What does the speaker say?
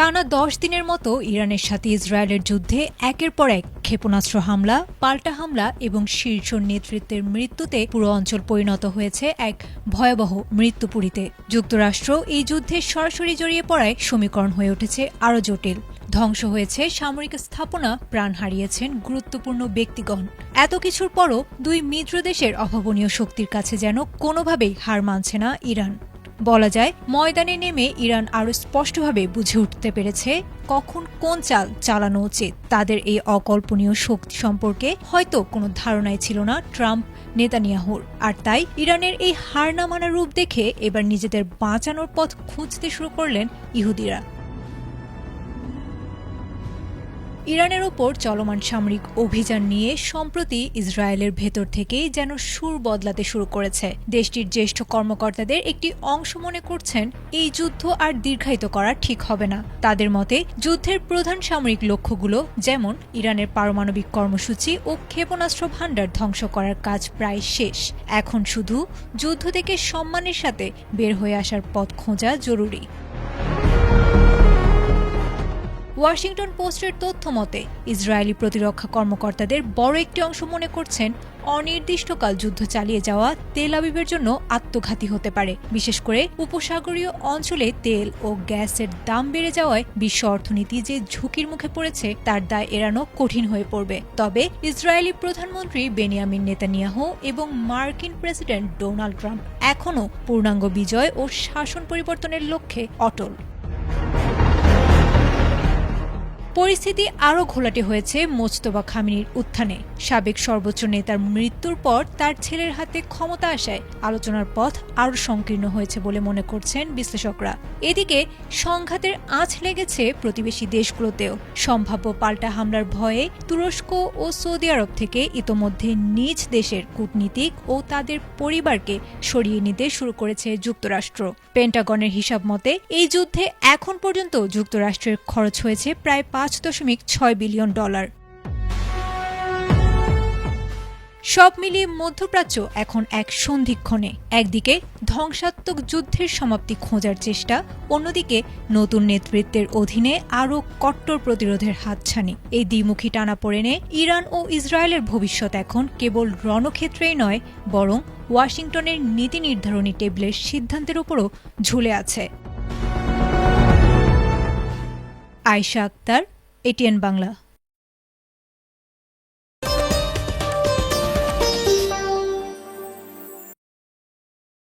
টানা ১০ দিনের মতো ইরানের সাথে ইসরায়েলের যুদ্ধে একের পর এক ক্ষেপণাস্ত্র হামলা, পাল্টা হামলা এবং শীর্ষ নেতৃত্বের মৃত্যুতে পুরো অঞ্চল পরিণত হয়েছে এক ভয়াবহ মৃত্যুপুরীতে। যুক্তরাষ্ট্র এই যুদ্ধে সরাসরি জড়িয়ে পড়ায় সমীকরণ হয়ে উঠেছে আরও জটিল। ধ্বংস হয়েছে সামরিক স্থাপনা, প্রাণ হারিয়েছেন গুরুত্বপূর্ণ ব্যক্তিগণ। এত কিছুর পরও দুই মিত্র দেশের অভাবনীয় শক্তির কাছে যেন কোনোভাবেই হার মানছে না ইরান। বলা যায়, ময়দানে নেমে ইরান আরও স্পষ্টভাবে বুঝে উঠতে পেরেছে কখন কোন চাল চালানো উচিত। তাদের এই অকল্পনীয় শক্তি সম্পর্কে হয়তো কোনো ধারণাই ছিল না ট্রাম্প নেতানিয়াহুর। আর তাই ইরানের এই হার না মানার রূপ দেখে এবার নিজেদের বাঁচানোর পথ খুঁজতে শুরু করলেন ইহুদিরা। ইরানের ওপর চলমান সামরিক অভিযান নিয়ে সম্প্রতি ইসরায়েলের ভেতর থেকেই যেন সুর বদলাতে শুরু করেছে। দেশটির জ্যেষ্ঠ কর্মকর্তাদের একটি অংশ মনে করছেন এই যুদ্ধ আর দীর্ঘায়িত করা ঠিক হবে না। তাদের মতে যুদ্ধের প্রধান সামরিক লক্ষ্যগুলো, যেমন ইরানের পারমাণবিক কর্মসূচি ও ক্ষেপণাস্ত্র ভাণ্ডার ধ্বংস করার কাজ প্রায় শেষ। এখন শুধু যুদ্ধ থেকে সম্মানের সাথে বের হয়ে আসার পথ খোঁজা জরুরি। ওয়াশিংটন পোস্টের তথ্য মতে ইসরায়েলি প্রতিরক্ষা কর্মকর্তাদের বড় একটি অংশ মনে করছেন অনির্দিষ্টকাল যুদ্ধ চালিয়ে যাওয়া তেল আবিবের জন্য আত্মঘাতী হতে পারে। বিশেষ করে উপসাগরীয় অঞ্চলে তেল ও গ্যাসের দাম বেড়ে যাওয়ায় বিশ্ব অর্থনীতি যে ঝুঁকির মুখে পড়েছে তার দায় এড়ানো কঠিন হয়ে পড়বে। তবে ইসরায়েলি প্রধানমন্ত্রী বেনিয়ামিন নেতানিয়াহু এবং মার্কিন প্রেসিডেন্ট ডোনাল্ড ট্রাম্প এখনও পূর্ণাঙ্গ বিজয় ও শাসন পরিবর্তনের লক্ষ্যে অটল। পরিস্থিতি আরও ঘোলাটে হয়েছে মোজতবা খামেনির উত্থানে। সাবেক সর্বোচ্চ নেতার মৃত্যুর পর তার ছেলের হাতে ক্ষমতা আসায় আলোচনার পথ আরও সংকীর্ণ হয়েছে বলে মনে করছেন বিশ্লেষকরা। এদিকে সংঘাতের আঁচ লেগেছে প্রতিবেশী দেশগুলোতেও। সম্ভাব্য পাল্টা হামলার ভয়ে তুরস্ক ও সৌদি আরব থেকে ইতোমধ্যে নিজ দেশের কূটনীতিক ও তাদের পরিবারকে সরিয়ে নিতে শুরু করেছে যুক্তরাষ্ট্র। পেন্টাগনের হিসাব মতে এই যুদ্ধে এখন পর্যন্ত যুক্তরাষ্ট্রের খরচ হয়েছে প্রায় $5.6 বিলিয়ন। সব মিলিয়ে মধ্যপ্রাচ্য এখন এক সন্ধিক্ষণে। একদিকে ধ্বংসাত্মক যুদ্ধের সমাপ্তি খোঁজার চেষ্টা, অন্যদিকে নতুন নেতৃত্বের অধীনে আরও কট্টর প্রতিরোধের হাতছানি। এই দ্বিমুখী টানাপোড়েনে ইরান ও ইসরায়েলের ভবিষ্যৎ এখন কেবল রণক্ষেত্রেই নয়, বরং ওয়াশিংটনের নীতি নির্ধারণী টেবিলের সিদ্ধান্তের উপরও ঝুলে আছে। আয়েশা আক্তার, ATN বাংলা।